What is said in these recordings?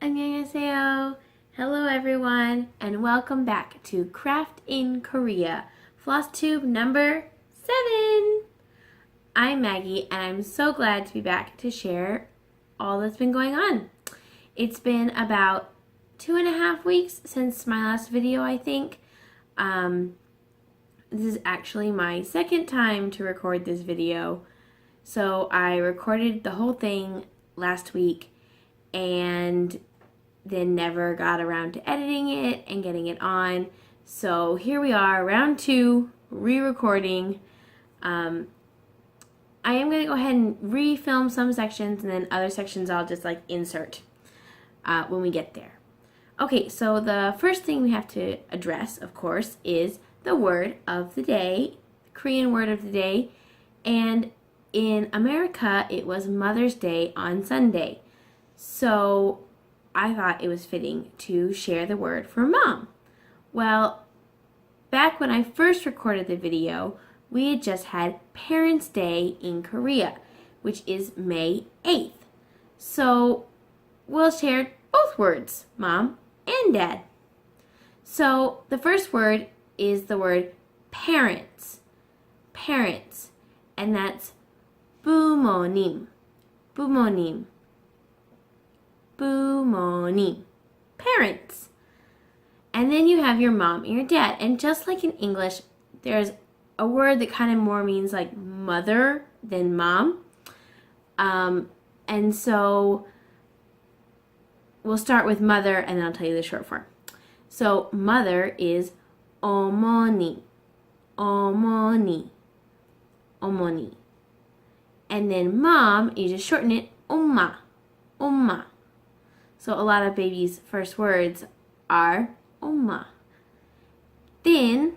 안녕하세요. Hello everyone and welcome back to Craft in Korea, Floss Tube number 7. I'm Maggie and I'm so glad to be back to share all that's been going on. It's been about 2.5 weeks since my last video, I think. This is actually my second time to record this video. So I recorded the whole thing last week and then never got around to editing it and getting it on. So here we are, round 2, re-recording. I am going to go ahead and re-film some sections, and then other sections I'll just like insert when we get there. Okay, so the first thing we have to address, of course, is the word of the day, the Korean word of the day. And in America, it was Mother's Day on Sunday. So I thought it was fitting to share the word for mom. Well, back when I first recorded the video, we had just had Parents' Day in Korea, which is May 8th. So we'll share both words, mom and dad. So the first word is the word parents. Parents. And that's 부모님. 부모님. 부모님. Parents. And then you have your mom and your dad. And just like in English, there's a word that kind of more means like mother than mom. And so we'll start with mother and then I'll tell you the short form. So mother is 어머니. 어머니. 어머니. And then mom, you just shorten it, 엄마. 엄마. So a lot of babies' first words are 엄마. Then,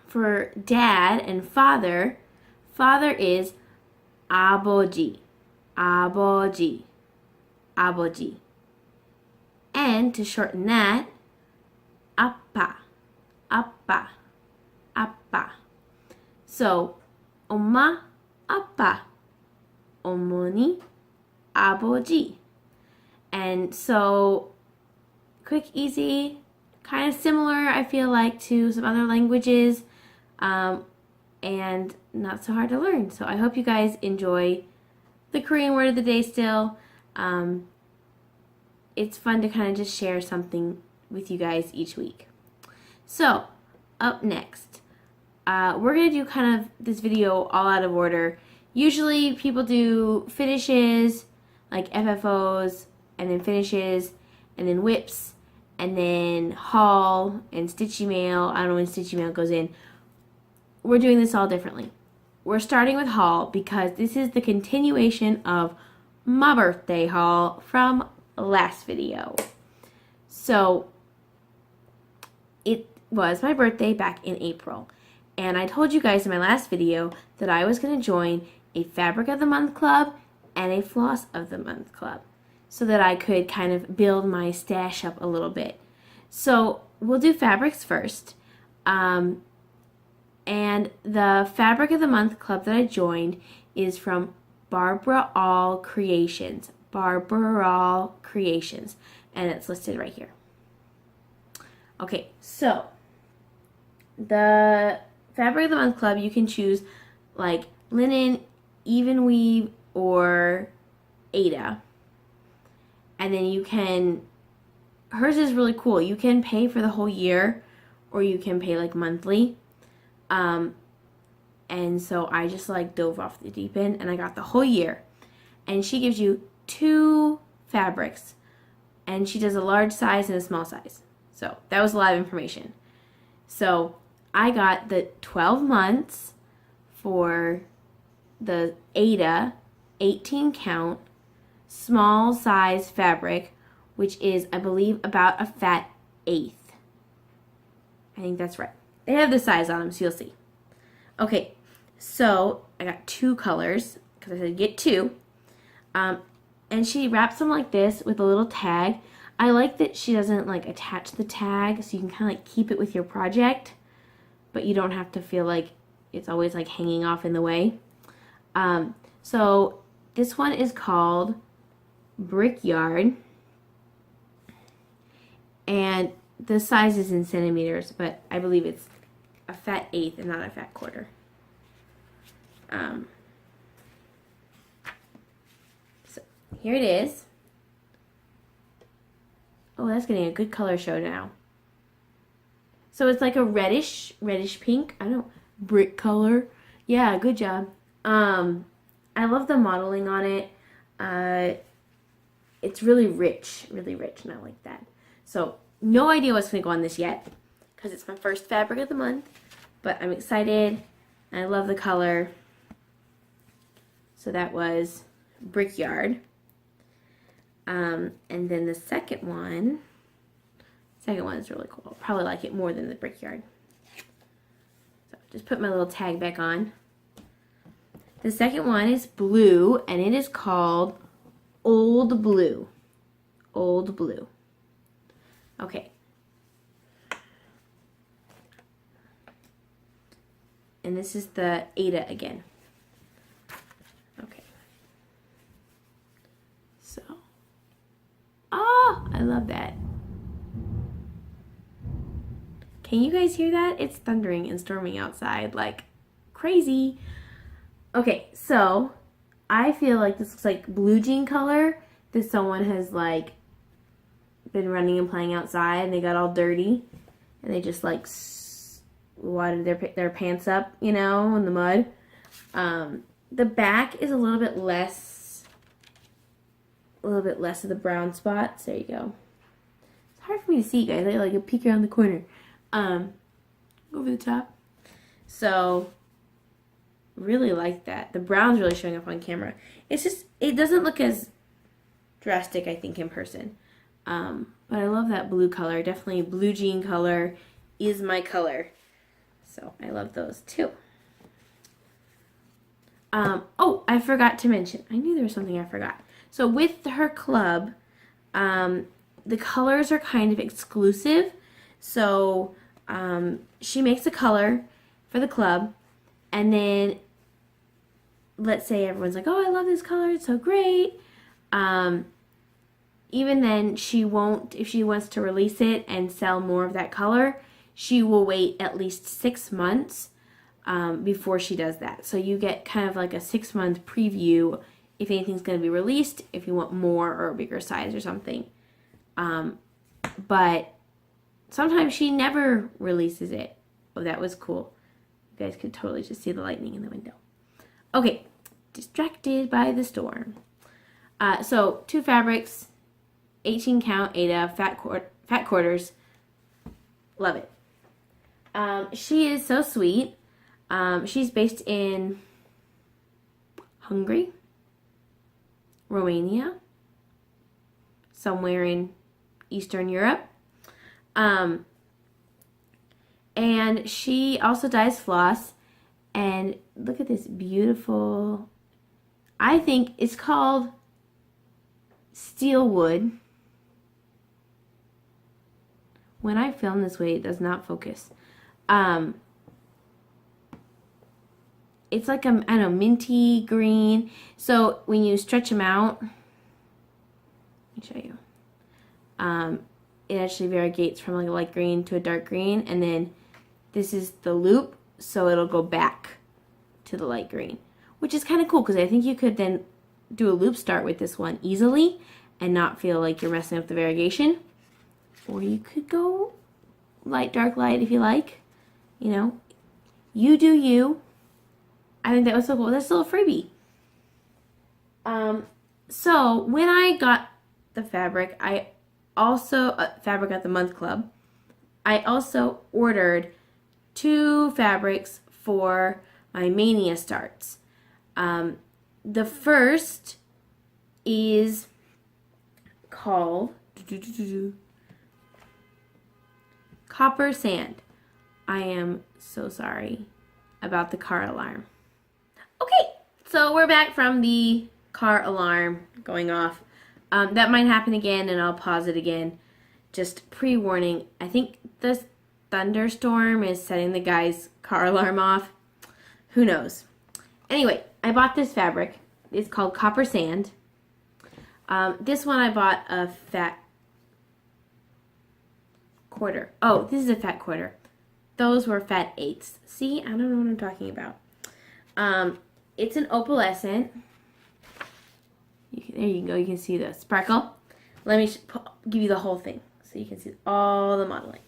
for dad and father, father is 아버지. 아버지. 아버지. And to shorten that, 아빠. 아빠. 아빠. So, 엄마, 아빠. 어머니, 아버지. And so, quick, easy, kind of similar, I feel like, to some other languages, and not so hard to learn. So I hope you guys enjoy the Korean word of the day still. It's fun to kind of just share something with you guys each week. So, up next, we're going to do kind of this video all out of order. Usually people do finishes, like FFOs, and then finishes, and then whips, and then haul, and stitchy mail. I don't know when stitchy mail goes in. We're doing this all differently. We're starting with haul because this is the continuation of my birthday haul from last video. So, it was my birthday back in April, and I told you guys in my last video that I was going to join a Fabric of the Month club and a Floss of the Month club, so that I could kind of build my stash up a little bit. So we'll do fabrics first. And the Fabric of the Month club that I joined is from BarbaralCreations. BarbaralCreations. And it's listed right here. Okay, so the Fabric of the Month club, you can choose like linen, even weave, or Aida. And then you can, hers is really cool. You can pay for the whole year, or you can pay like monthly. And so I just like dove off the deep end and I got the whole year. And she gives you 2 fabrics, and she does a large size and a small size. So that was a lot of information. So I got the 12 months for the Aida 18 count small size fabric, which is, I believe, about a fat 1/8. I think that's right. They have the size on them, so you'll see. Okay, so I got 2 colors because I said get 2. And she wraps them like this with a little tag. I like that she doesn't like attach the tag, so you can kind of like keep it with your project, but you don't have to feel like it's always like hanging off in the way. So this one is called Brickyard, And the size is in centimeters, but I believe it's a fat eighth and not a fat quarter. So here it is. Oh, that's getting a good color show now. So it's like a reddish pink. I don't know, brick color. Yeah, good job. I love the modeling on it. It's really rich, and I like that. So no idea what's gonna go on this yet, because it's my first fabric of the month. But I'm excited. I love the color. So that was Brickyard. And then the second one is really cool. I'll probably like it more than the Brickyard. So just put my little tag back on. The second one is blue, and it is called Old Blue. Old Blue. Okay. And this is the Ada again. Okay. So. Oh, I love that. Can you guys hear that? It's thundering and storming outside like crazy. Okay, so I feel like this looks like blue jean color that someone has like been running and playing outside and they got all dirty and they just like wadded their pants up, you know, in the mud. The back is a little bit less of the brown spots. There you go. It's hard for me to see, guys. I like a peek around the corner. Over the top. So really like that. The brown's really showing up on camera. It's just, it doesn't look as drastic, I think, in person. But I love that blue color. Definitely blue jean color is my color. So I love those too. Oh, I forgot to mention. I knew there was something I forgot. So with her club, the colors are kind of exclusive. So she makes a color for the club, and then let's say everyone's like, oh, I love this color, it's so great. Even then, she won't, if she wants to release it and sell more of that color, she will wait at least 6 months before she does that. So you get kind of like a 6-month preview if anything's going to be released, if you want more or a bigger size or something. But sometimes she never releases it. Oh, that was cool. You guys could totally just see the lightning in the window. Okay, distracted by the storm. So 2 fabrics, 18 count Ada, fat quarters. Love it. She is so sweet. She's based in Hungary, Romania, somewhere in Eastern Europe. And she also dyes floss. And look at this beautiful, I think it's called steel wood. When I film this way, it does not focus. It's like a, I don't know, minty green. So when you stretch them out, let me show you. It actually variegates from like a light green to a dark green, and then this is the loop, so it'll go back to the light green, which is kind of cool because I think you could then do a loop start with this one easily and not feel like you're messing up the variegation. Or you could go light, dark, light if you like. You know, you do you. I think that was so cool. That's still a freebie. So when I got the fabric, I also, Fabric at the Month Club, I also ordered 2 fabrics for my Maynia starts. The first is called Copper Sand. I am so sorry about the car alarm. Okay, so we're back from the car alarm going off. That might happen again, and I'll pause it again. Just pre-warning, I think this thunderstorm is setting the guy's car alarm off. Who knows? Anyway, I bought this fabric. It's called Copper Sand. This one I bought a fat quarter. Oh, this is a fat quarter. Those were fat eighths. See, I don't know what I'm talking about. It's an opalescent. There you go. You can see the sparkle. Let me give you the whole thing so you can see all the modeling.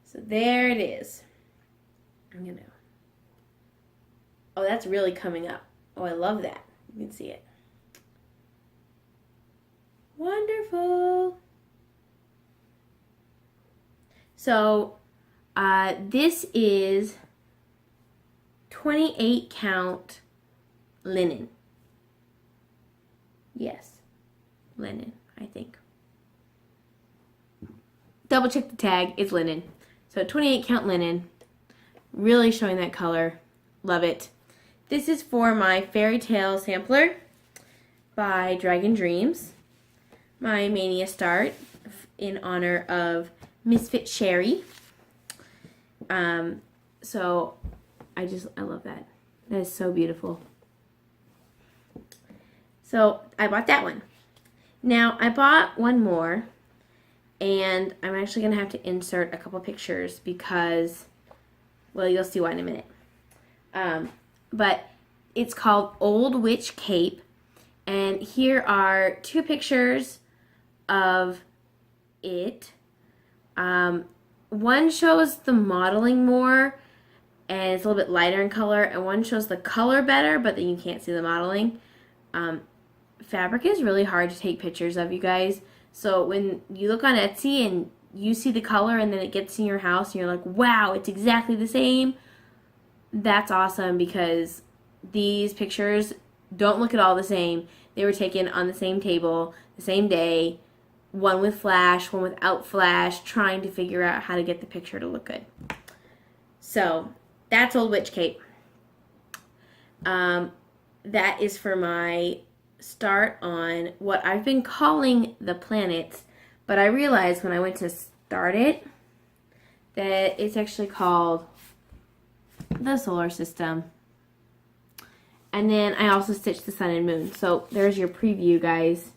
So there it is. Oh, that's really coming up. Oh, I love that. You can see it. Wonderful. So this is 28 count linen. Yes, linen, I think. Double check the tag, it's linen. So 28 count linen, really showing that color. Love it. This is for my fairy tale sampler by Dragon Dreams. My Mania start in honor of Misfit Sherry. So I love that. That is so beautiful. So I bought that one. Now I bought one more, and I'm actually going to have to insert a couple pictures because, well, you'll see why in a minute. But it's called Old Witch Cape, and here are two pictures of it. One shows the modeling more, and it's a little bit lighter in color, and one shows the color better, but then you can't see the modeling. Fabric is really hard to take pictures of, you guys. So when you look on Etsy and you see the color and then it gets in your house and you're like, wow, it's exactly the same, that's awesome, because these pictures don't look at all the same. They were taken on the same table, the same day, one with flash, one without flash, trying to figure out how to get the picture to look good. So that's Old Witch Cape. That is for my start on what I've been calling the planets, but I realized when I went to start it that it's actually called the solar system. And then I also stitched the sun and moon. So there's your preview, guys,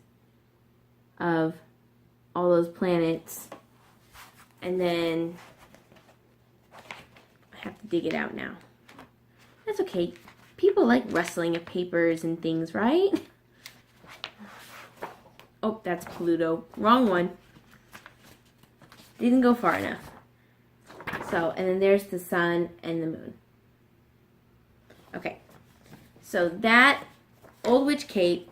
of all those planets. And then I have to dig it out now. That's okay. People like rustling of papers and things, right? Oh, that's Pluto. Wrong one. Didn't go far enough. So, and then there's the sun and the moon. Okay. So that Old Witch Cape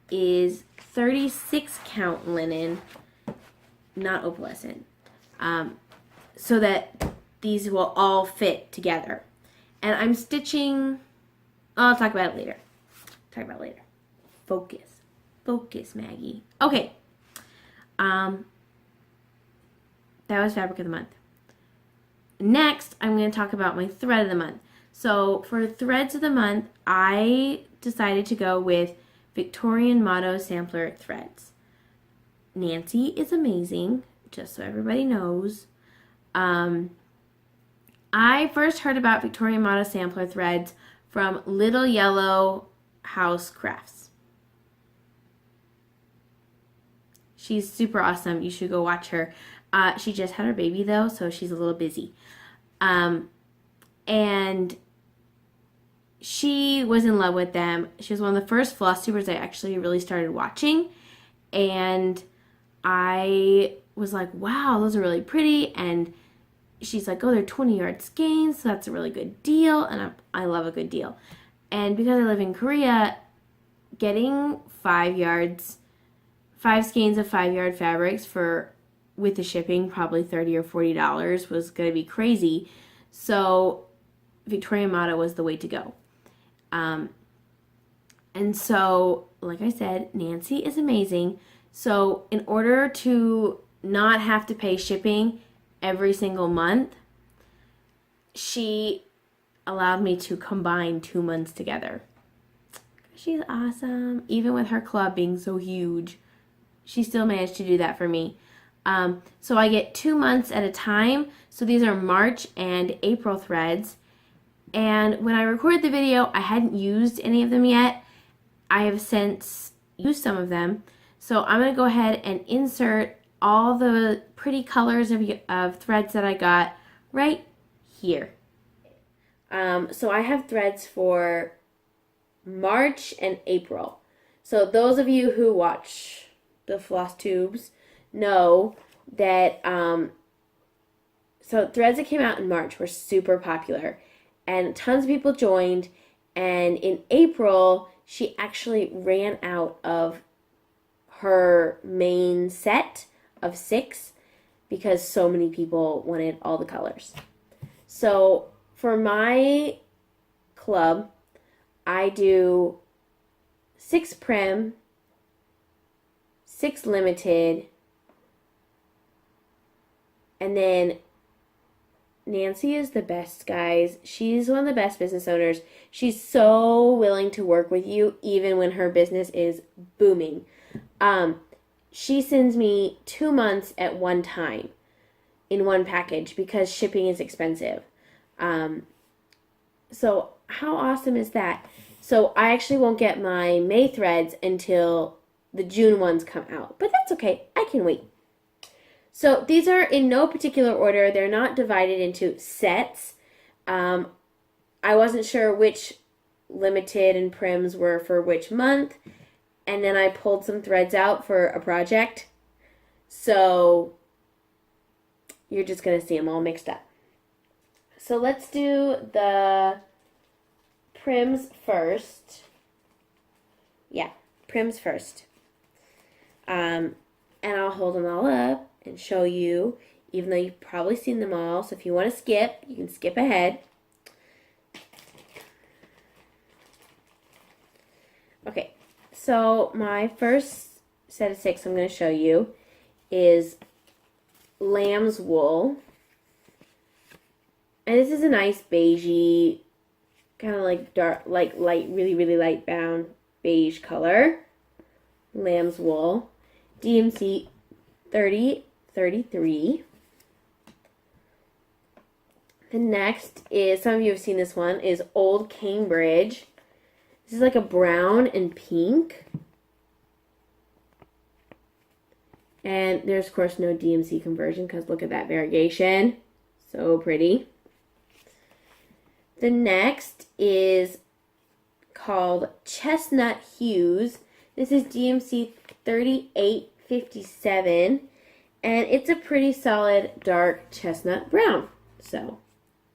is 36 count linen, not opalescent. So that these will all fit together. And I'm stitching, I'll talk about it later. Focus. Focus, Maggie. Okay. That was Fabric of the Month. Next, I'm going to talk about my thread of the month. So for threads of the month, I decided to go with Victorian Motto Sampler threads. Nancy is amazing, just so everybody knows. I first heard about Victorian Motto Sampler threads from Little Yellow House Crafts. She's super awesome. You should go watch her. She just had her baby, though, so she's a little busy. And she was in love with them. She was one of the first floss tubers I actually really started watching. And I was like, wow, those are really pretty. And she's like, oh, they're 20-yard skeins, so that's a really good deal. And I love a good deal. And because I live in Korea, getting 5 skeins of 5-yard fabrics with the shipping, probably $30 or $40, was going to be crazy. So Victorian Motto was the way to go. And so, like I said, Nancy is amazing. So in order to not have to pay shipping every single month, she allowed me to combine 2 months together. She's awesome. Even with her club being so huge, she still managed to do that for me. So I get 2 months at a time. So these are March and April threads. And when I recorded the video, I hadn't used any of them yet. I have since used some of them. So I'm going to go ahead and insert all the pretty colors of threads that I got right here. So I have threads for March and April. So those of you who watch the Floss Tubes know that so threads that came out in March were super popular and tons of people joined, and in April she actually ran out of her main set of 6 because so many people wanted all the colors. So for my club, I do 6 prim, 6 limited, and then Nancy is the best, guys. She's one of the best business owners. She's so willing to work with you even when her business is booming. She sends me 2 months at one time in one package because shipping is expensive. So how awesome is that? So I actually won't get my May threads until the June ones come out, but that's okay. I can wait. So these are in no particular order. They're not divided into sets. I wasn't sure which limited and prims were for which month, and then I pulled some threads out for a project. So you're just going to see them all mixed up. So let's do the prims first. Yeah, prims first. And I'll hold them all up and show you, even though you've probably seen them all. So if you want to skip, you can skip ahead. Okay, so my first set of 6 I'm going to show you is lamb's wool. And this is a nice beigey, kind of like dark, like light, really, really light brown beige color. Lamb's wool. DMC 3033. The next is, some of you have seen this one, is Old Cambridge. This is like a brown and pink. And there's, of course, no DMC conversion because look at that variegation. So pretty. The next is called Chestnut Hues. This is DMC 3857. And it's a pretty solid dark chestnut brown. So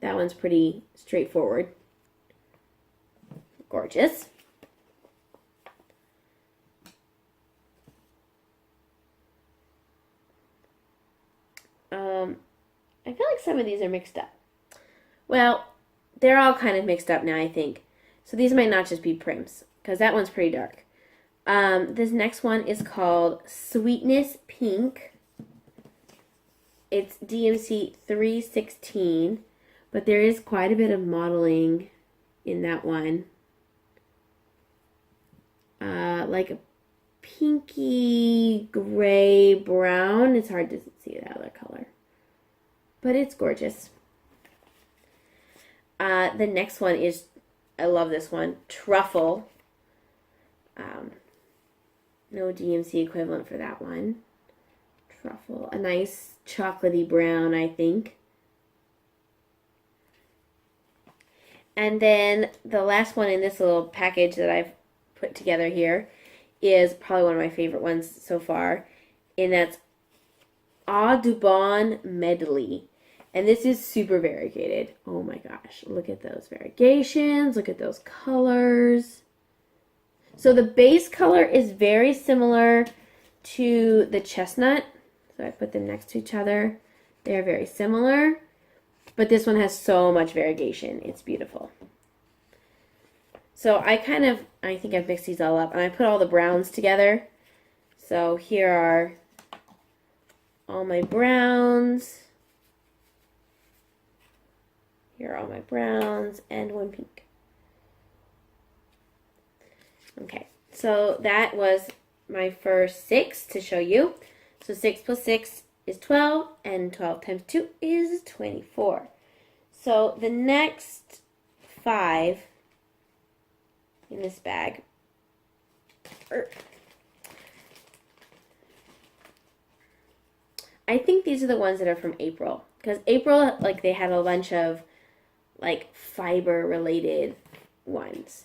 that one's pretty straightforward. Gorgeous. I feel like some of these are mixed up. Well, they're all kind of mixed up now, I think. So these might not just be prims, because that one's pretty dark. This next one is called Sweetness Pink. It's DMC 316, but there is quite a bit of modeling in that one. Like a pinky gray brown. It's hard to see that other color, but it's gorgeous. The next one is, I love this one, Truffle. No DMC equivalent for that one. Truffle, a nice chocolatey brown, I think. And then the last one in this little package that I've put together here is probably one of my favorite ones so far, and that's Audubon Medley. And this is super variegated. Oh my gosh, look at those variegations, look at those colors. So the base color is very similar to the chestnut. So I put them next to each other. They're very similar, but this one has so much variegation. It's beautiful. So I think I've mixed these all up, and I put all the browns together. So here are all my browns. Here are all my browns and one pink. Okay, so that was my first 6 to show you. So 6 plus 6 is 12, and 12 times 2 is 24. So the next 5 in this bag I think these are the ones that are from April. Because April, like, they had a bunch of, like, fiber-related ones.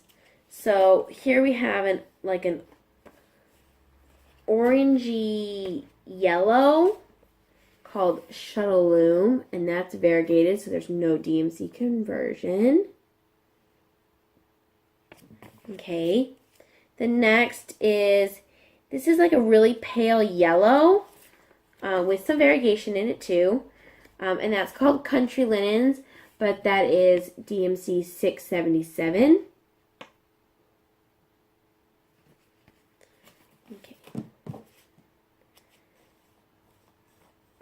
So here we have an orangey yellow called Shuttle Loom, and that's variegated, so there's no DMC conversion. Okay. The next is, this is like a really pale yellow with some variegation in it too. And that's called Country Linens, but that is DMC 677.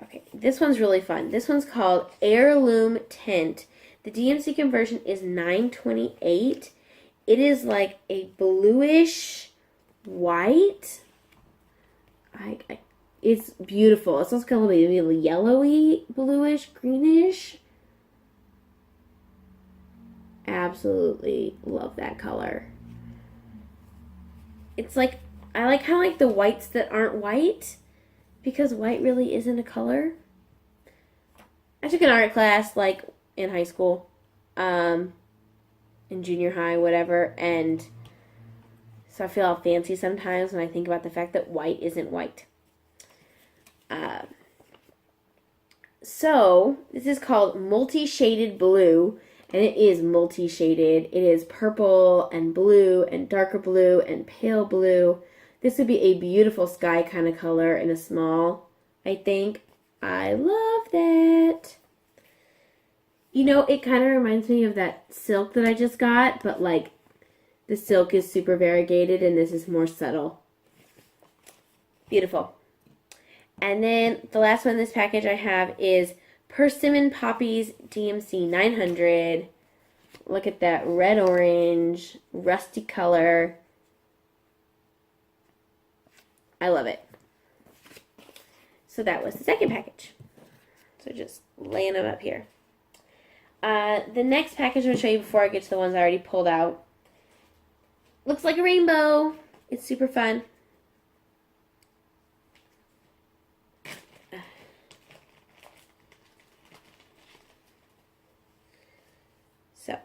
Okay, this one's really fun. This one's called Heirloom Tint. The DMC conversion is 928. It is like a bluish white. It's beautiful. It's also kind of maybe a little yellowy, bluish, greenish. Absolutely love that color. It's like, I like kind of like the whites that aren't white, because white really isn't a color. I took an art class like in high school, in junior high, whatever, and so I feel all fancy sometimes when I think about the fact that white isn't white. So this is called Multi-Shaded Blue, and it is multi-shaded. It is purple and blue and darker blue and pale blue. This would be a beautiful sky kind of color in a small, I think. I love that. You know, it kind of reminds me of that silk that I just got, but like the silk is super variegated and this is more subtle. Beautiful. And then the last one in this package I have is Persimmon Poppies DMC 900. Look at that red-orange, rusty color. I love it. So that was the second package. So just laying them up here. The next package I'm going to show you before I get to the ones I already pulled out. Looks like a rainbow. It's super fun. So,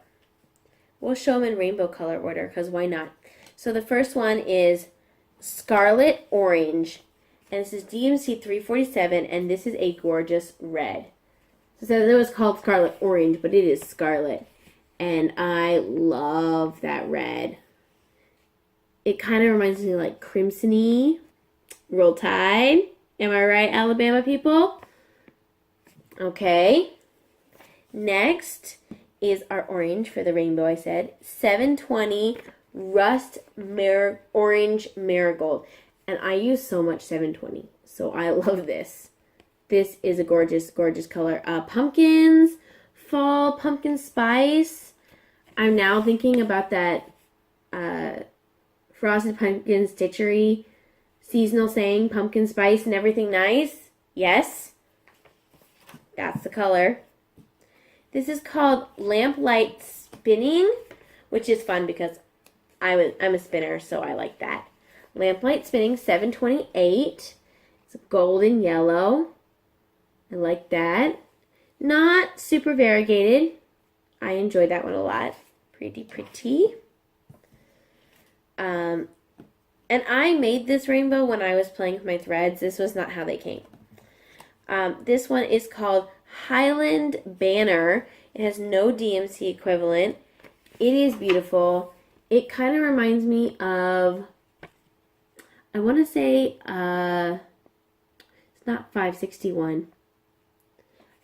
we'll show them in rainbow color order, because why not? So the first one is Scarlet Orange, and this is DMC 347, and this is a gorgeous red. So it was called Scarlet Orange, but it is scarlet, and I love that red. It kind of reminds me of like crimson-y. Roll Tide. Am I right, Alabama people? Okay. Next is our orange for the rainbow, I said. 720 Rust Orange Marigold. And I use so much 720, so I love this. This is a gorgeous, gorgeous color. Pumpkins, fall, pumpkin spice. I'm now thinking about that Frosted Pumpkin Stitchery seasonal saying, pumpkin spice and everything nice. Yes, that's the color. This is called Lamplight Spinning, which is fun because I'm a spinner, so I like that. Lamplight Spinning 728. It's a golden yellow. I like that. Not super variegated. I enjoy that one a lot. Pretty, pretty. And I made this rainbow when I was playing with my threads. This was not how they came. This one is called Highland Banner. It has no DMC equivalent. It is beautiful. It kind of reminds me of, I want to say, it's not 561.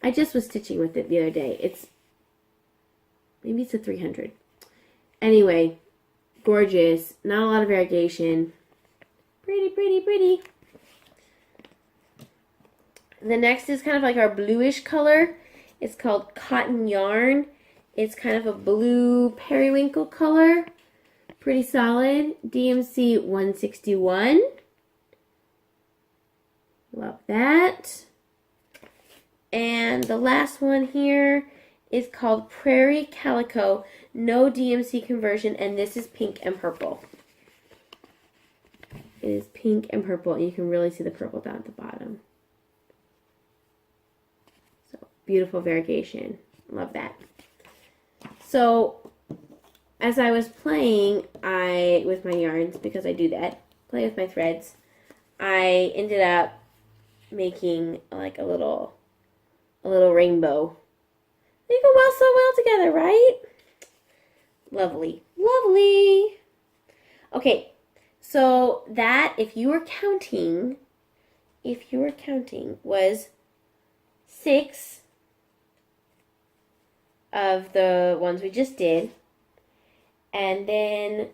I just was stitching with it the other day. Maybe it's a 300. Anyway, gorgeous. Not a lot of variegation. Pretty, pretty, pretty. The next is kind of like our bluish color. It's called Cotton Yarn. It's kind of a blue periwinkle color. Pretty solid. DMC 161. Love that. And the last one here is called Prairie Calico. No DMC conversion, and this is pink and purple. It is pink and purple, and you can really see the purple down at the bottom. Beautiful variegation. Love that. So as I was playing with my yarns, because I do that, play with my threads, I ended up making like a little rainbow. They go so well together, right? Lovely. Lovely. Okay, so that, if you were counting, was 6 of the ones we just did, and then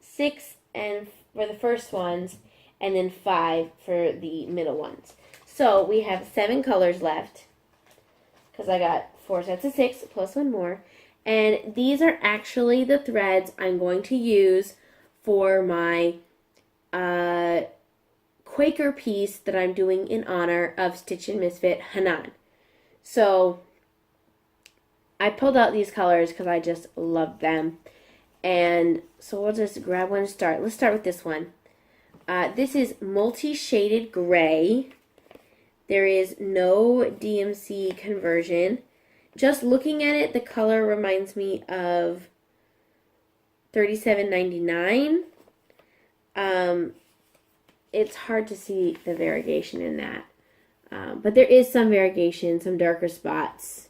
6 for the first ones, and then 5 for the middle ones. So we have 7 colors left, because I got 4 sets of 6 plus 1 more. And these are actually the threads I'm going to use for my Quaker piece that I'm doing in honor of Stitch and Misfit Hanan. So I pulled out these colors because I just love them. And so we'll just grab one and start. Let's start with this one. This is multi-shaded gray. There is no DMC conversion. Just looking at it, the color reminds me of $37.99. It's hard to see the variegation in that. But there is some variegation, some darker spots.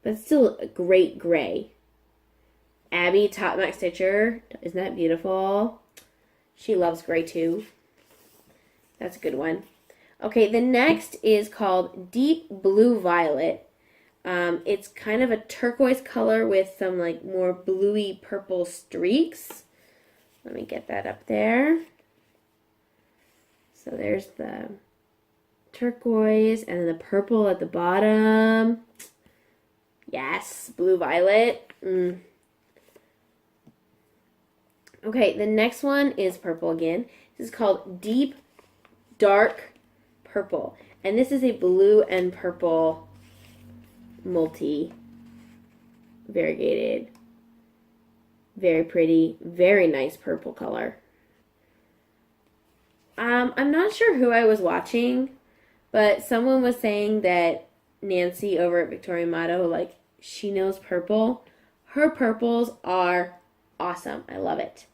But it's still a great gray. Abby, Top Mac Stitcher, isn't that beautiful? She loves gray too. That's a good one. Okay, the next is called Deep Blue Violet. It's kind of a turquoise color with some like more bluey purple streaks. Let me get that up there. So there's the turquoise and then the purple at the bottom. Yes, blue violet. Okay, the next one is purple again. This is called Deep Dark Purple. And this is a blue and purple multi-variegated. Very pretty, very nice purple color. I'm not sure who I was watching, but someone was saying that Nancy over at Victorian Motto, like, she knows purple. Her purples are awesome. I love it.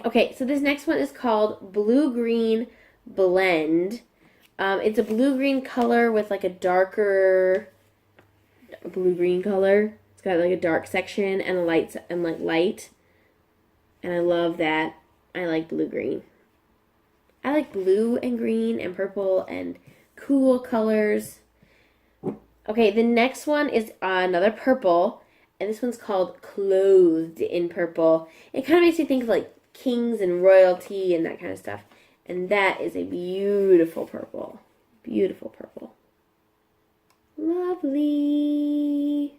Okay, so this next one is called Blue-Green Blend. It's a blue-green color with like a darker blue-green color. It's got like a dark section and a light light. And I love that. I like blue-green. I like blue and green and purple and cool colors. Okay, the next one is another purple, and this one's called Clothed in Purple. It kind of makes me think of like kings and royalty and that kind of stuff. And that is a beautiful purple. Beautiful purple. Lovely.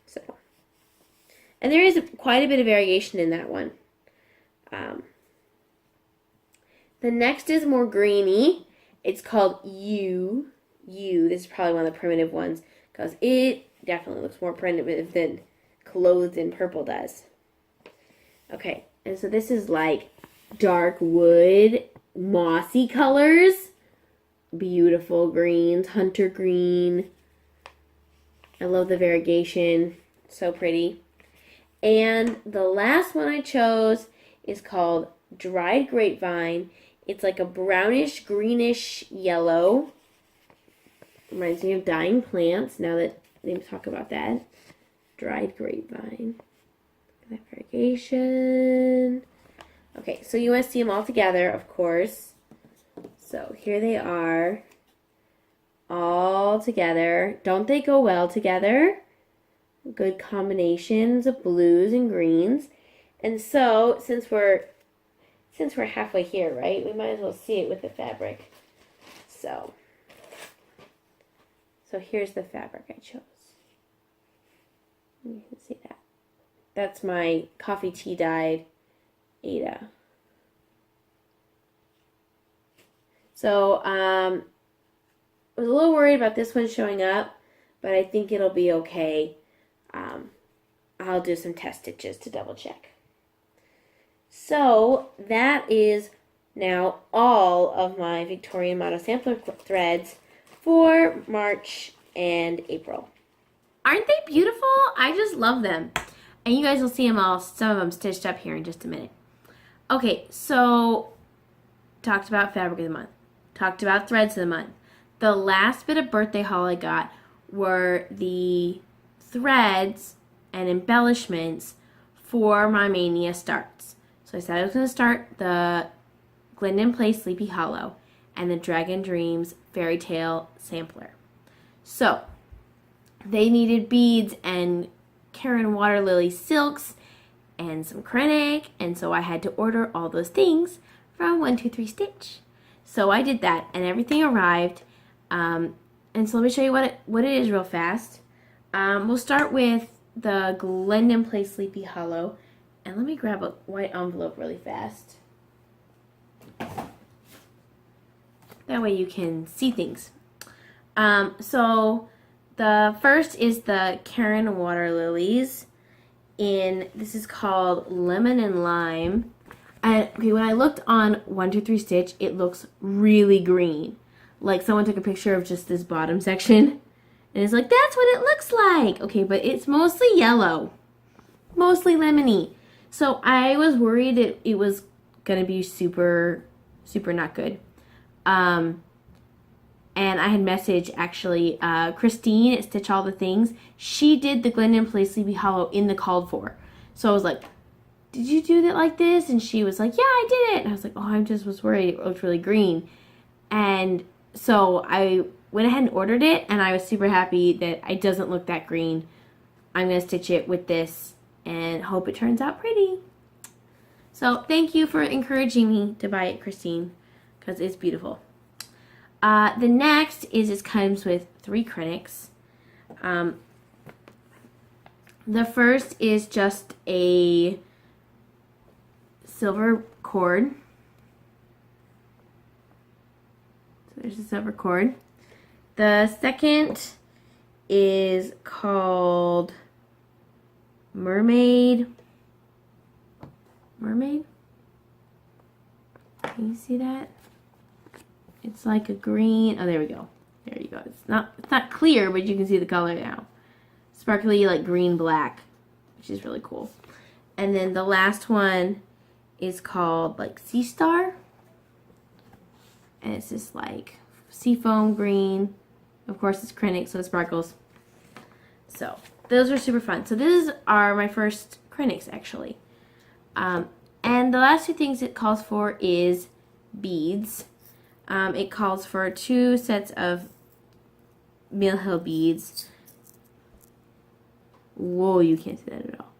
So, and there is quite a bit of variation in that one. The next is more greeny. It's called You. This is probably one of the primitive ones because it definitely looks more primitive than Clothed in Purple does. Okay, and so this is like dark wood, mossy colors. Beautiful greens, hunter green. I love the variegation. So pretty. And the last one I chose is called Dried Grapevine. It's like a brownish, greenish yellow. Reminds me of dying plants, now that they talk about that. Dried grapevine. That variegation. Okay, so you want to see them all together, of course. So here they are. All together. Don't they go well together? Good combinations of blues and greens. And so, since we're halfway here, right, we might as well see it with the fabric. So here's the fabric I chose. You can see that. That's my coffee tea dyed Ada. So I was a little worried about this one showing up, but I think it'll be okay. I'll do some test stitches to double check. So that is now all of my Victorian Motto sampler threads for March and April. Aren't they beautiful? I just love them. And you guys will see them all, some of them stitched up here in just a minute. Okay, so talked about fabric of the month. Talked about threads of the month. The last bit of birthday haul I got were the threads and embellishments for my Maynia starts. So I said I was going to start the Glendon Place Sleepy Hollow and the Dragon Dreams Fairy Tale Sampler. So they needed beads and Karen Water Lily silks and some Krennic, and so I had to order all those things from 123 Stitch. So I did that, and everything arrived. And so let me show you what it is real fast. We'll start with the Glendon Place Sleepy Hollow, and let me grab a white envelope really fast. That way you can see things. So the first is the Karen Water Lilies. This is called Lemon and Lime. Okay, when I looked on 123 Stitch, it looks really green. Like someone took a picture of just this bottom section. And it's like, that's what it looks like. Okay, but it's mostly yellow. Mostly lemony. So I was worried it was going to be super, super not good. And I had messaged, actually, Christine at Stitch All the Things. She did the Glendon Place Sleepy Hollow in the called for. So I was like, did you do that like this? And she was like, yeah, I did it. And I was like, oh, I just was worried. It looked really green. And so I went ahead and ordered it, and I was super happy that it doesn't look that green. I'm going to stitch it with this and hope it turns out pretty. So thank you for encouraging me to buy it, Christine, because it's beautiful. The next is it comes with 3 Krennics. The first is just a silver cord. So there's a silver cord. The second is called Mermaid. Mermaid? Can you see that? It's like a green. Oh, there we go. There you go. It's not clear, but you can see the color now. Sparkly, like green black, which is really cool. And then the last one is called like Sea Star, and it's just like seafoam green. Of course, it's Krennic, so it sparkles. So those are super fun. So these are my first Krennics, actually. And the last 2 things it calls for is beads. It calls for 2 sets of Mill Hill beads. Whoa, you can't see that at all.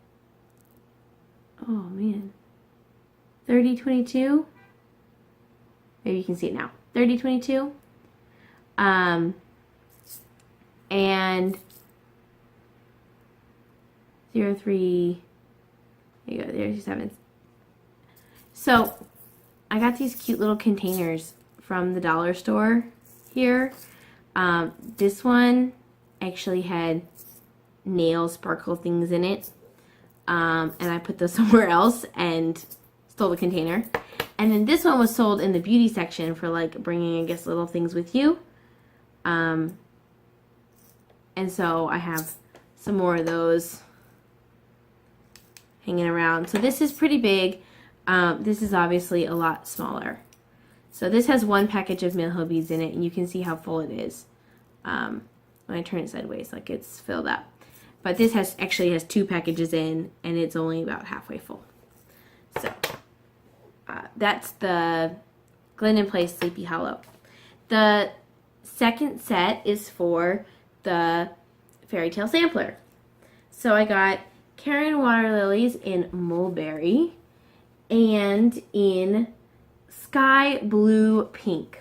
Oh, man. 3022. Maybe you can see it now. 3022. And 03. There you go. There's 7. So I got these cute little containers from the dollar store here. This one actually had nail sparkle things in it. And I put those somewhere else and stole the container. And then this one was sold in the beauty section for like bringing, I guess, little things with you. And so I have some more of those hanging around. So this is pretty big. This is obviously a lot smaller. So this has 1 package of Mill Hill beads in it, and you can see how full it is when I turn it sideways, like it's filled up. But this actually has 2 packages in, and it's only about halfway full. So that's the Glendon Place Sleepy Hollow. The second set is for the Fairy Tale Sampler. So I got Karen Water Lilies in Mulberry and in Sky Blue Pink.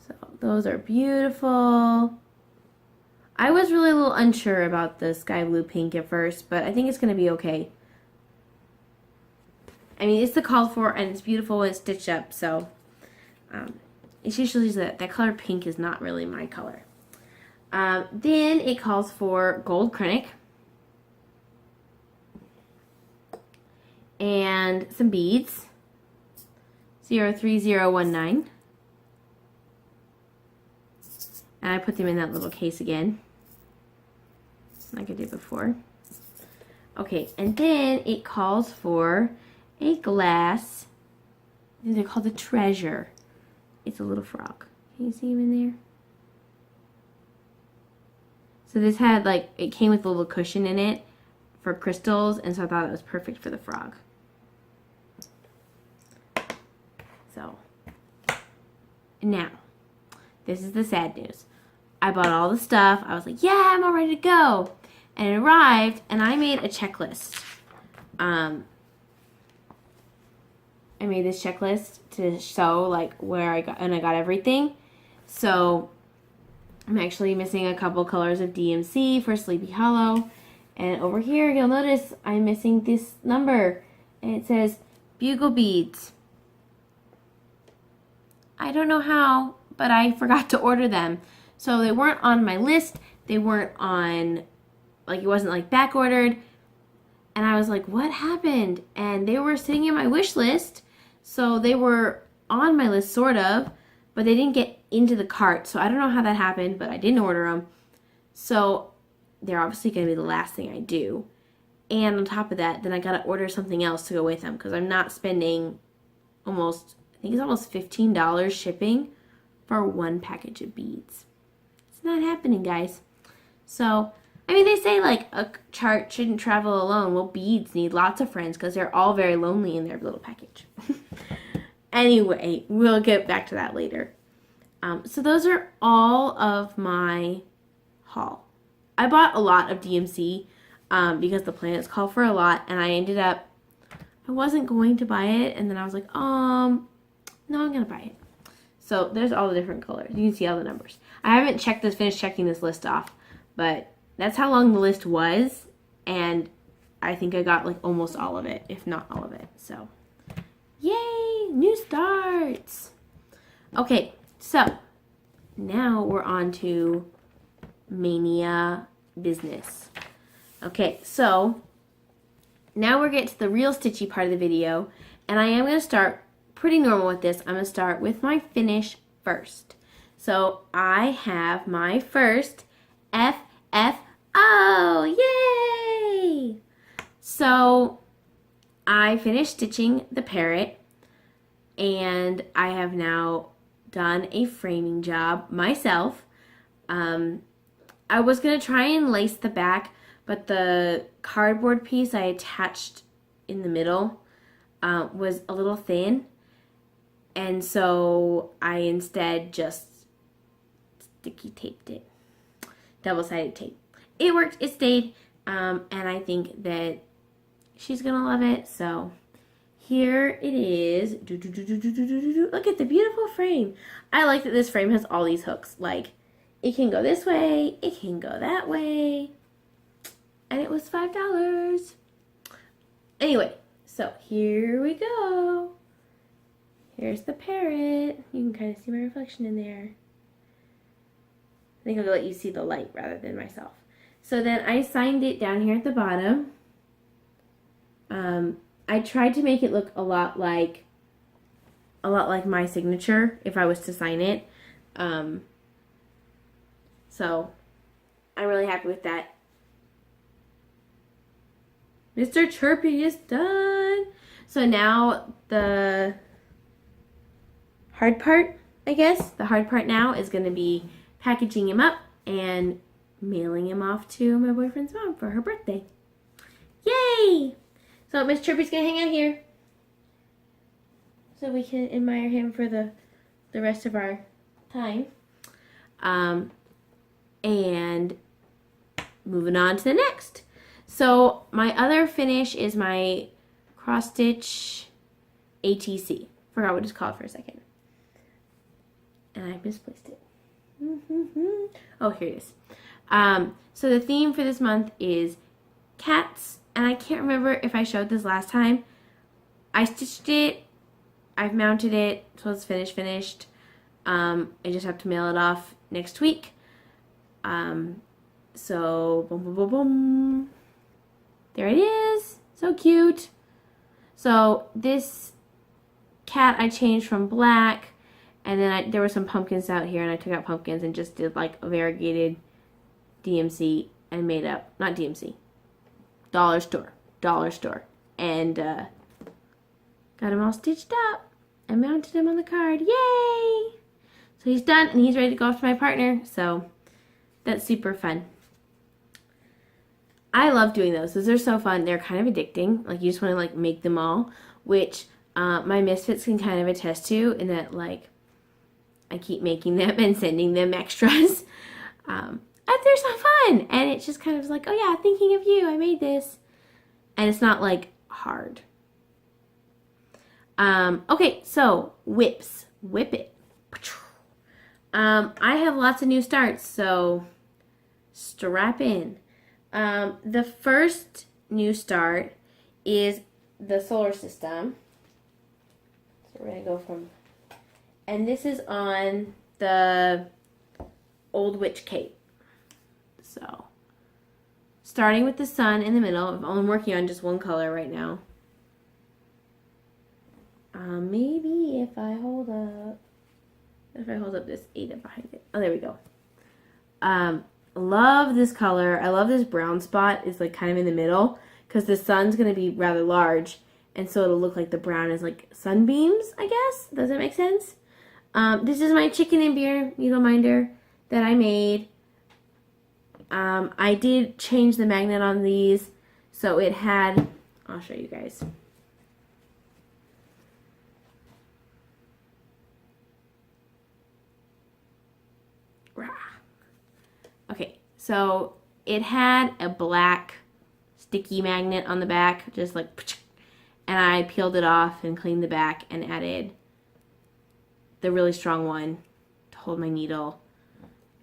So those are beautiful. I was really a little unsure about the Sky Blue Pink at first, but I think it's going to be okay. I mean, it's the called for, and it's beautiful and it's stitched up, so it's usually that color pink is not really my color. Then it calls for gold Krennic and some beads. 03019. And I put them in that little case again, like I did before. Okay, and then it calls for a glass. They're called a treasure. It's a little frog. Can you see him in there? So this had like, it came with a little cushion in it for crystals, and so I thought it was perfect for the frog. So, now, this is the sad news. I bought all the stuff. I was like, yeah, I'm all ready to go. And it arrived, and I made a checklist. I made this checklist to show like where I got everything. So I'm actually missing a couple colors of DMC for Sleepy Hollow. And over here, you'll notice I'm missing this number. And it says bugle beads. I don't know how, but I forgot to order them. So they weren't on my list. They weren't on, like, it wasn't like back ordered. And I was like, what happened? And they were sitting in my wish list. So they were on my list, sort of, but they didn't get into the cart. So I don't know how that happened, but I didn't order them. So they're obviously going to be the last thing I do. And on top of that, then I got to order something else to go with them, because I'm not spending almost, I think it's almost $15 shipping for one package of beads. It's not happening, guys. So, I mean, they say like a chart shouldn't travel alone. Well, beads need lots of friends because they're all very lonely in their little package. Anyway, we'll get back to that later. So those are all of my haul. I bought a lot of DMC because the planets call for a lot, and I ended up, I wasn't going to buy it, and then I was like, no, I'm going to buy it. So there's all the different colors. You can see all the numbers. I haven't finished checking this list off, but that's how long the list was, and I think I got like almost all of it, if not all of it. So, yay, new starts. Okay, so now we're on to Mania business. Okay, so now we're getting to the real stitchy part of the video, and I am going to start pretty normal with this. I'm going to start with my finish first. So I have my first FFO. Yay! So I finished stitching the parrot, and I have now done a framing job myself. I was going to try and lace the back, but the cardboard piece I attached in the middle was a little thin, and so I instead just sticky taped it. Double-sided tape. It worked. It stayed. And I think that she's going to love it. So here it is. Look at the beautiful frame. I like that this frame has all these hooks. Like, it can go this way. It can go that way. And it was $5. Anyway, so here we go. Here's the parrot. You can kind of see my reflection in there. I think I'll let you see the light rather than myself. So then I signed it down here at the bottom. I tried to make it look a lot like my signature if I was to sign it. So I'm really happy with that. Mr. Chirpy is done. So now the hard part, I guess, the hard part now is going to be packaging him up and mailing him off to my boyfriend's mom for her birthday. Yay! So Miss Chirpy's going to hang out here so we can admire him for the rest of our time. And moving on to the next. So my other finish is my cross stitch ATC. Forgot what it's called for a second. And I misplaced it. Oh, here it is. So the theme for this month is cats, and I can't remember if I showed this last time. I stitched it, I've mounted it, so it's finished. I just have to mail it off next week. So boom, boom, boom, boom. There it is. So cute. So this cat I changed from black, and then there were some pumpkins out here, and I took out pumpkins and just did like a variegated DMC and made up, not DMC, dollar store, and got him all stitched up and mounted him on the card. Yay! So he's done, and he's ready to go off to my partner, so that's super fun. I love doing those. Those are so fun. They're kind of addicting. Like, you just want to like make them all, which my Misfits can kind of attest to, in that like I keep making them and sending them extras. And they're so fun, and it's just kind of like, oh yeah, thinking of you, I made this, and it's not like hard. Okay, so whips, whip it. I have lots of new starts, so strap in. The first new start is the solar system. So we're going to go from, and this is on the Old Witch Cape. So, starting with the sun in the middle. I'm working on just one color right now. Maybe if I hold up this Ada behind it. Oh, there we go. Love this color. I love this brown spot. It's like kind of in the middle, because the sun's going to be rather large, and so it'll look like the brown is like sunbeams, I guess. Does that make sense? This is my chicken and beer needle minder that I made. I did change the magnet on these, so it had, I'll show you guys. Okay, so it had a black sticky magnet on the back, just like, and I peeled it off and cleaned the back and added the really strong one to hold my needle,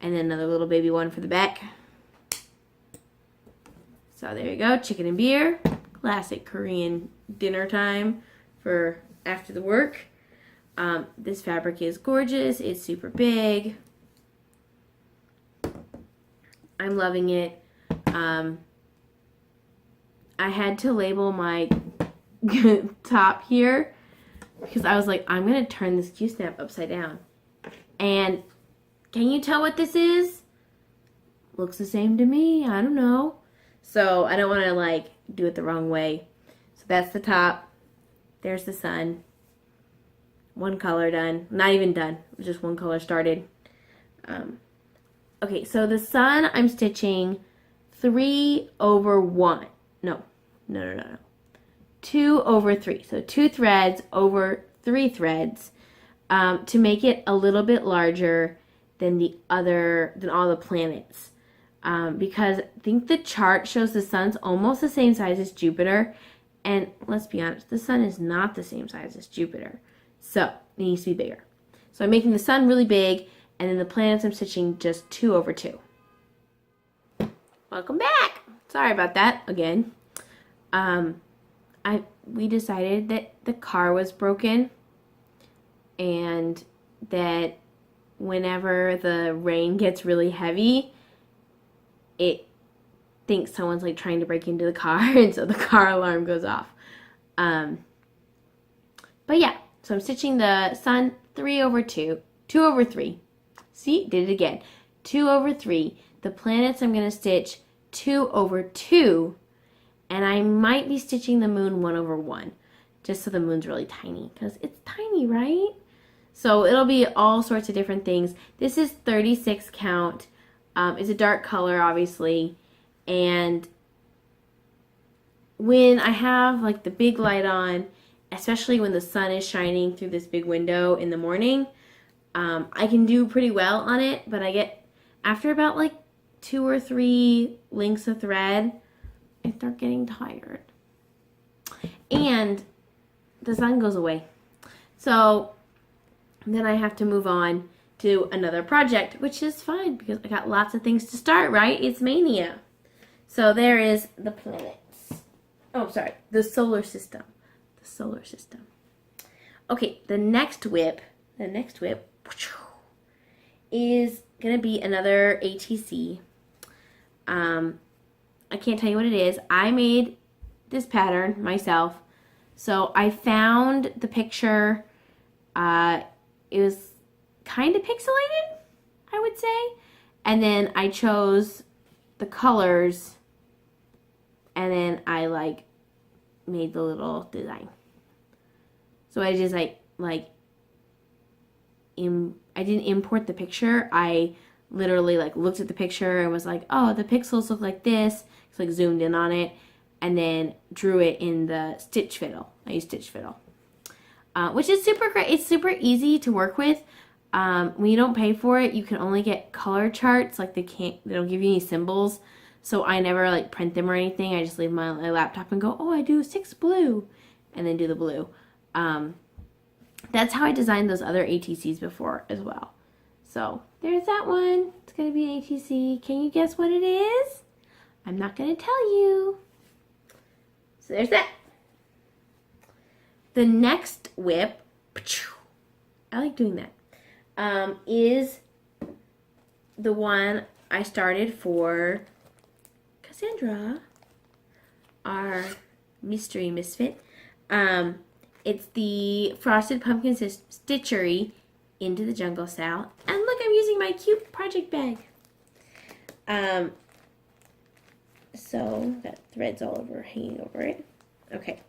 and then another little baby one for the back. So there you go, chicken and beer, classic Korean dinner time for after the work. This fabric is gorgeous. It's super big. I'm loving it. I had to label my top here because I was like, I'm going to turn this Q-snap upside down. And can you tell what this is? Looks the same to me. I don't know. So I don't want to like do it the wrong way. So that's the top. There's the sun. One color done. Not even done. Just one color started. Okay, so the sun I'm stitching 3/1. No. 2/3. So 2 threads over 3 threads to make it a little bit larger than all the planets. Because I think the chart shows the sun's almost the same size as Jupiter, and let's be honest, the sun is not the same size as Jupiter, so it needs to be bigger. So I'm making the sun really big, and then the planets I'm stitching just 2/2. Welcome back. Sorry about that again. We decided that the car was broken, and that whenever the rain gets really heavy, it thinks someone's like trying to break into the car, and so the car alarm goes off. But yeah, so I'm stitching the sun 3/2, 2/3. See, did it again. 2/3. The planets I'm going to stitch 2/2, and I might be stitching the moon 1/1, just so the moon's really tiny, because it's tiny, right? So it'll be all sorts of different things. This is 36 count. It's a dark color, obviously, and when I have like the big light on, especially when the sun is shining through this big window in the morning, I can do pretty well on it, but after about like 2 or 3 links of thread, I start getting tired. And the sun goes away. So then I have to move on to another project, which is fine because I got lots of things to start, right? It's Mania. So there is the planets. Oh, sorry, the solar system. The solar system. Okay, the next whip is going to be another ATC. I can't tell you what it is. I made this pattern myself. So I found the picture It was kind of pixelated, I would say. And then I chose the colors, and then I like made the little design. So I just I didn't import the picture. I literally like looked at the picture and was like, oh, the pixels look like this. So like zoomed in on it and then drew it in the stitch fiddle. I use stitch fiddle, which is super great. It's super easy to work with. When you don't pay for it, you can only get color charts. Like they don't give you any symbols. So I never like print them or anything. I just leave my laptop and go, oh, I do 6 blue, and then do the blue. That's how I designed those other ATCs before as well. So there's that one. It's going to be an ATC. Can you guess what it is? I'm not going to tell you. So there's that. The next whip, I like doing that, is the one I started for Cassandra, our mystery misfit. It's the Frosted Pumpkin Stitchery Into the Jungle Style. And look, I'm using my cute project bag. So, got threads all over, hanging over it. Okay.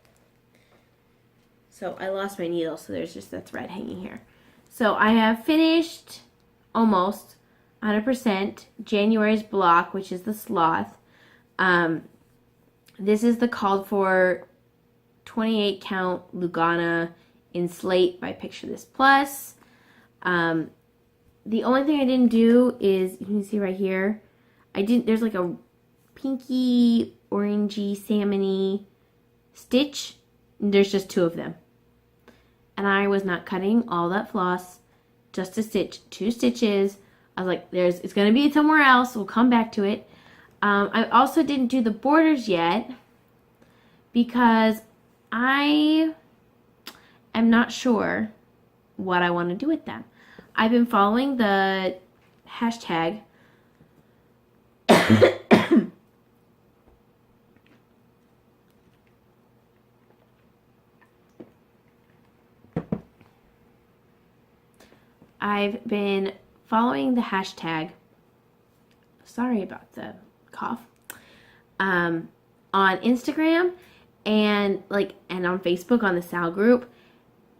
So, I lost my needle, so there's just a thread hanging here. So, I have finished almost 100% January's block, which is the sloth. This is the called for 28 count Lugana in slate by Picture This Plus. The only thing I didn't do is, you can see right here, there's like a pinky, orangey, salmony stitch. There's just 2 of them. And I was not cutting all that floss just to stitch 2 stitches. I was like, it's going to be somewhere else. We'll come back to it. I also didn't do the borders yet because I am not sure what I want to do with them. I've been following the hashtag I've been following the hashtag, sorry about the cough, on Instagram and on Facebook on the Sal group.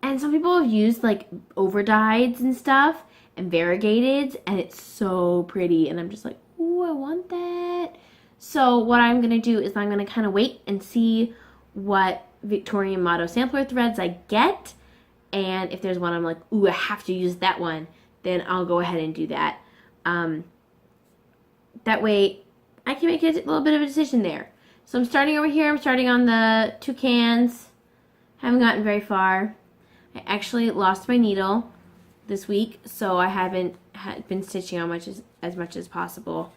And some people have used like overdyes and stuff and variegateds, and it's so pretty. And I'm just like, ooh, I want that. So what I'm going to do is I'm going to kind of wait and see what Victorian motto sampler threads I get. And if there's one I'm like, ooh, I have to use that one, then I'll go ahead and do that. That way I can make a little bit of a decision there. So I'm starting over here. I'm starting on the toucans. Haven't gotten very far. I actually lost my needle this week, so I haven't been stitching on as much as possible.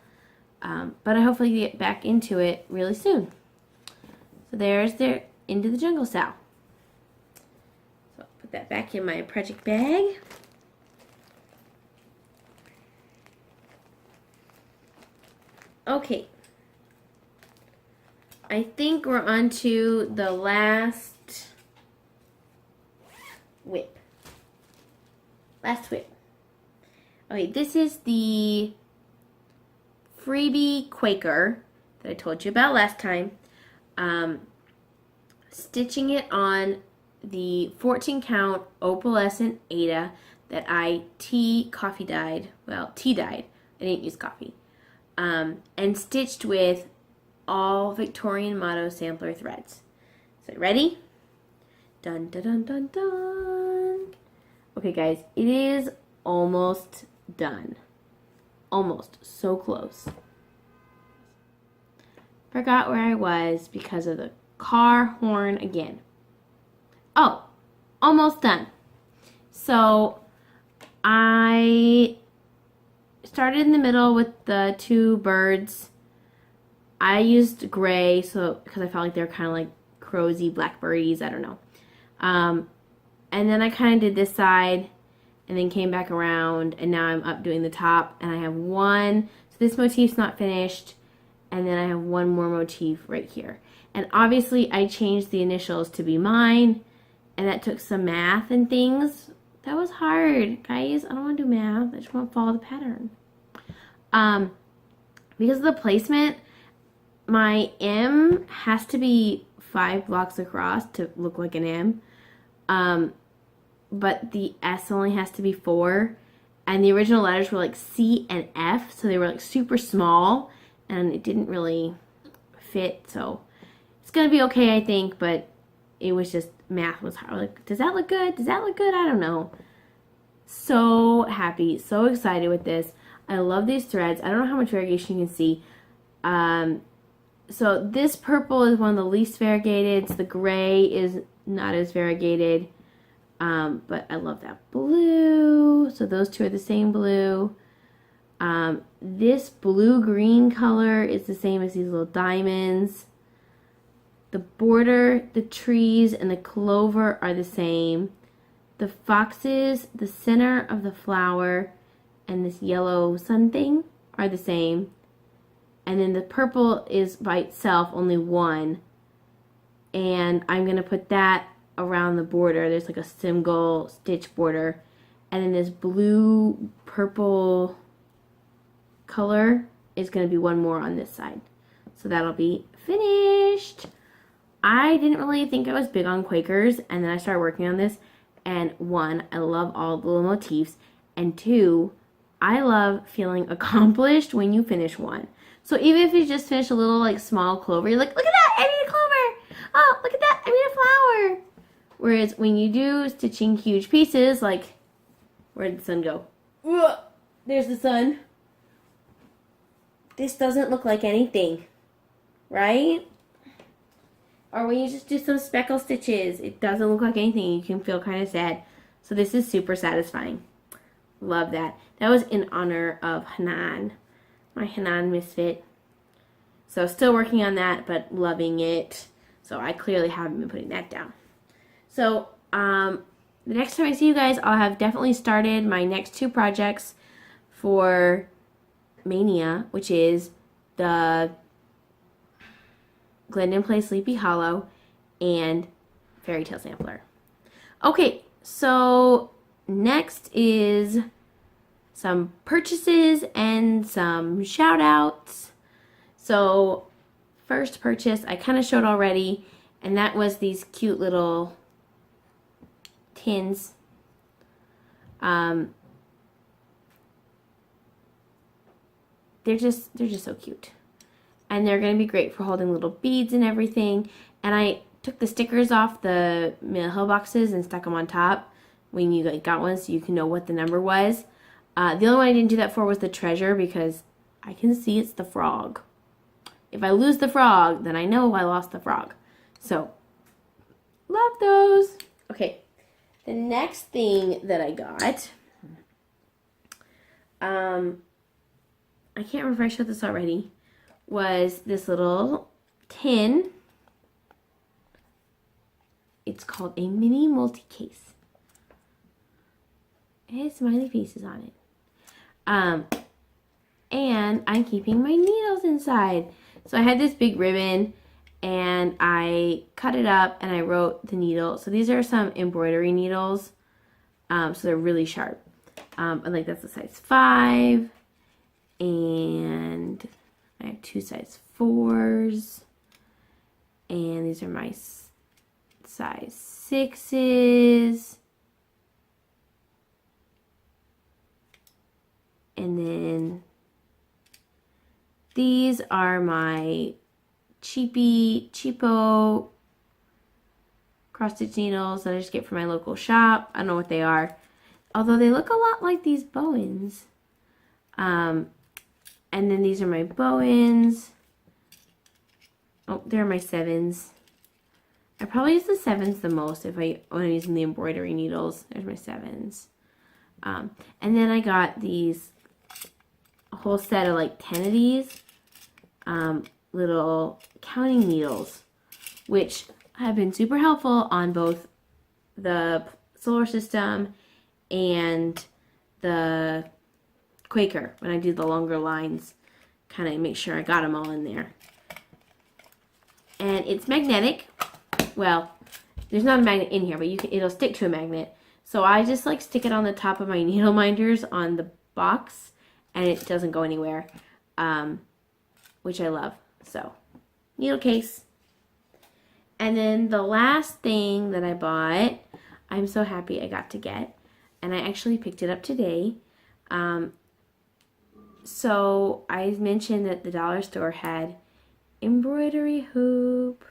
But I hopefully get back into it really soon. So there's their Into the Jungle Style. So I'll put that back in my project bag. Okay. I think we're on to the last whip. Last whip. Okay, this is the freebie Quaker that I told you about last time. Stitching it on the 14 count opalescent Ada that I coffee dyed. Well, tea dyed. I didn't use coffee. And stitched with all Victorian motto sampler threads. So ready? Dun dun dun dun dun. Okay guys, it is almost done. Almost. So close. Forgot where I was because of the car horn again. Oh, almost done. So I started in the middle with the 2 birds. I used gray because I felt like they were kind of like crowsy blackbirdies. I don't know. And then I kind of did this side and then came back around, and now I'm up doing the top, and I have one. So this motif's not finished, and then I have one more motif right here. And obviously I changed the initials to be mine, and that took some math and things That was hard, guys. I don't want to do math. I just want to follow the pattern. Because of the placement, my M has to be 5 blocks across to look like an M. But the S only has to be 4. And the original letters were like C and F, so they were like super small, and it didn't really fit. So it's gonna be okay, I think, but it was just, math was hard. Like, does that look good? Does that look good? I don't know. So happy, so excited with this. I love these threads. I don't know how much variegation you can see. So this purple is one of the least variegated. So the gray is not as variegated. But I love that blue. So those two are the same blue. This blue-green color is the same as these little diamonds. The border, the trees, and the clover are the same. The foxes, the center of the flower, and this yellow sun thing are the same. And then the purple is by itself, only one. And I'm going to put that around the border. There's like a single stitch border. And then this blue purple color is going to be one more on this side. So that'll be finished. I didn't really think I was big on Quakers, and then I started working on this. And 1, I love all the little motifs. And 2, I love feeling accomplished when you finish one. So even if you just finish a little like small clover, you're like, look at that, I made a clover. Oh, look at that, I made a flower. Whereas when you do stitching huge pieces, like, where did the sun go? Ugh, there's the sun. This doesn't look like anything, right? Or when you just do some speckle stitches, it doesn't look like anything. You can feel kind of sad. So this is super satisfying. Love that. That was in honor of Hanan, my Hanan Misfit. So still working on that, but loving it. So I clearly haven't been putting that down. So the next time I see you guys, I'll have definitely started my next 2 projects for Mania, which is the Glendon Play Sleepy Hollow and Fairy Tale Sampler. Okay, so next is some purchases and some shout outs. So first purchase I kind of showed already, and that was these cute little tins. They're just so cute. And they're going to be great for holding little beads and everything. And I took the stickers off the mail boxes and stuck them on top when you got one, so you can know what the number was. The only one I didn't do that for was the treasure, because I can see it's the frog. If I lose the frog, then I know I lost the frog. So, love those. Okay, the next thing that I got, I can't remember if I showed this already, was this little tin. It's called a mini multi-case. It has smiley faces on it. And I'm keeping my needles inside. So I had this big ribbon, and I cut it up and I wrote the needle. So these are some embroidery needles. So they're really sharp. And like that's a size 5. And I have 2 size 4s. And these are my size 6s. And then these are my cheapo cross-stitch needles that I just get from my local shop. I don't know what they are, although they look a lot like these Bowens. And then these are my Bowens. Oh, they're my 7s. I probably use the 7s the most when I'm using the embroidery needles. There's my 7s. And then I got these, a whole set of like 10 of these little counting needles, which have been super helpful on both the solar system and the Quaker when I do the longer lines. Kind of make sure I got them all in there. And it's magnetic. Well, there's not a magnet in here, but it'll stick to a magnet. So I just like stick it on the top of my needle minders on the box, and it doesn't go anywhere, which I love. So, needle case. And then the last thing that I bought, I'm so happy I got to get, and I actually picked it up today. So I mentioned that the dollar store had embroidery hoop.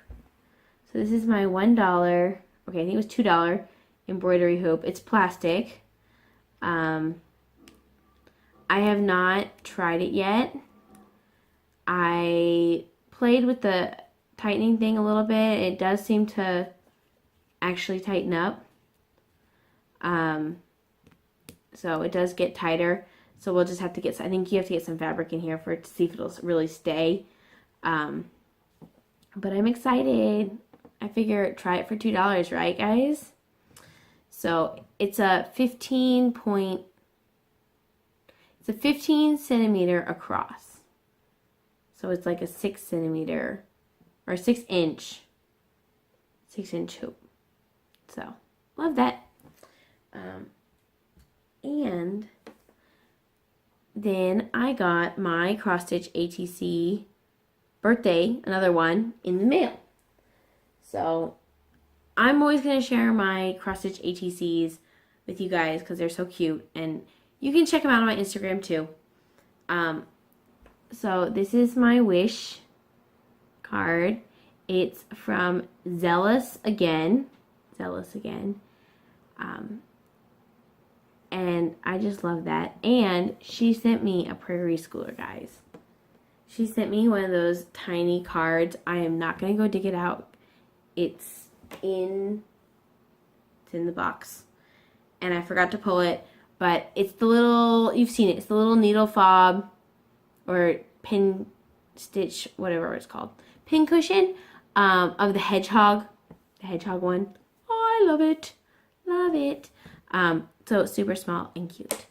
So this is my $1, okay, I think it was $2 embroidery hoop. It's plastic. I have not tried it yet. I played with the tightening thing a little bit. It does seem to actually tighten up. So it does get tighter. So we'll just have to get, I think you have to get some fabric in here for it to see if it'll really stay. But I'm excited. I figure try it for $2, right guys? So it's a 15 centimeter across. So it's like a 6 centimeter or 6-inch hoop. So love that. And then I got my cross stitch ATC birthday, another one, in the mail. So I'm always going to share my cross stitch ATCs with you guys because they're so cute, and you can check them out on my Instagram too. So this is my wish card. It's from Zealous Again. And I just love that. And she sent me a prairie schooler, guys. She sent me one of those tiny cards. I am not going to go dig it out. It's in the box. And I forgot to pull it. But it's the little, you've seen it. It's the little needle fob or pin stitch, whatever it's called. Pin cushion of the hedgehog. The hedgehog one. Oh, I love it. Love it. So it's super small and cute.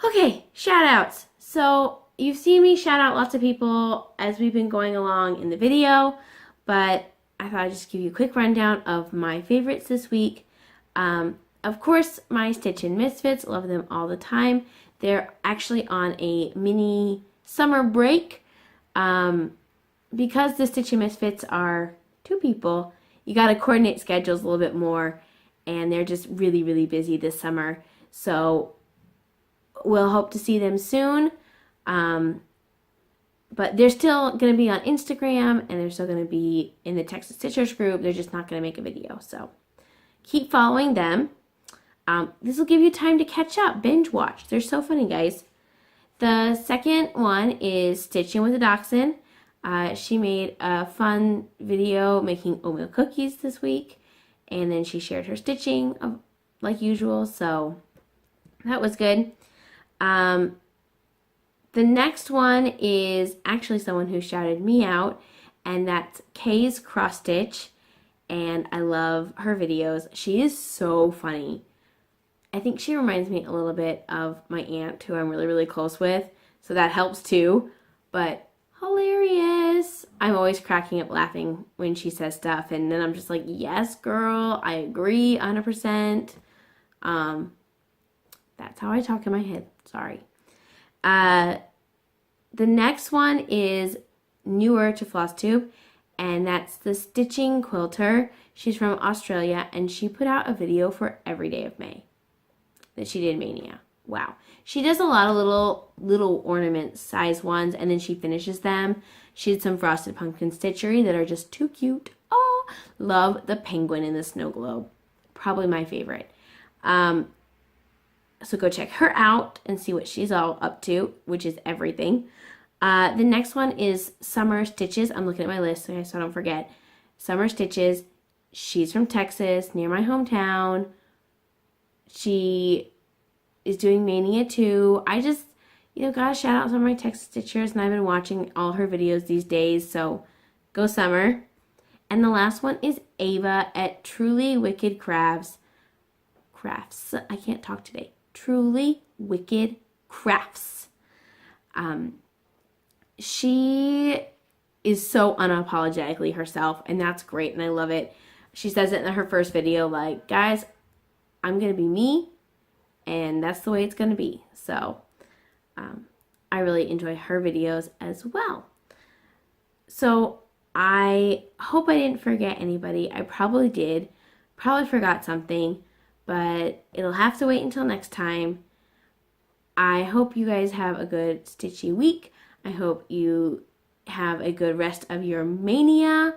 Okay, shout outs. So you've seen me shout out lots of people as we've been going along in the video, but I thought I'd just give you a quick rundown of my favorites this week. Of course, my Stitchin' Misfits, love them all the time. They're actually on a mini summer break. Because the Stitchin' Misfits are 2 people, you got to coordinate schedules a little bit more. And they're just really, really busy this summer. So we'll hope to see them soon. But they're still going to be on Instagram, and they're still going to be in the Texas Stitchers group. They're just not going to make a video. So keep following them. This will give you time to catch up, binge watch. They're so funny, guys. The second one is Stitching with a Dachshund. She made a fun video making oatmeal cookies this week. And then she shared her stitching like usual, so that was good. The next one is actually someone who shouted me out, and that's Kay's Cross Stitch, and I love her videos. She is so funny. I think she reminds me a little bit of my aunt, who I'm really, really close with, so that helps too, but hilarious. I'm always cracking up laughing when she says stuff, and then I'm just like, yes girl, I agree 100%. That's how I talk in my head. Sorry. The next one is newer to Floss Tube, and that's the Stitching Quilter. She's from Australia, and she put out a video for every day of May that she did Mania. Wow. She does a lot of little ornament size ones, and then she finishes them. She did some frosted pumpkin stitchery that are just too cute. Oh, love the penguin in the snow globe. Probably my favorite. So go check her out and see what she's all up to, which is everything. The next one is Summer Stitches. I'm looking at my list so I don't forget. Summer Stitches. She's from Texas, near my hometown. She is doing Mania too. I just, gotta shout out some of my Texas Stitchers, and I've been watching all her videos these days, so go Summer. And the last one is Ava at Truly Wicked Crafts. I can't talk today. Truly Wicked Crafts. She is so unapologetically herself, and that's great, and I love it. She says it in her first video, like, guys, I'm going to be me, and that's the way it's going to be. So I really enjoy her videos as well. So I hope I didn't forget anybody. I probably did. Probably forgot something, but it'll have to wait until next time. I hope you guys have a good stitchy week. I hope you have a good rest of your mania.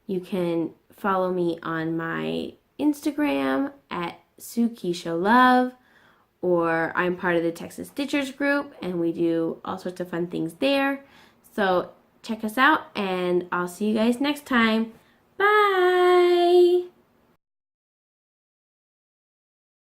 You can follow me on my Instagram at SukiShowLove, or I'm part of the Texas Stitchers group, and we do all sorts of fun things there. So check us out, and I'll see you guys next time. Bye!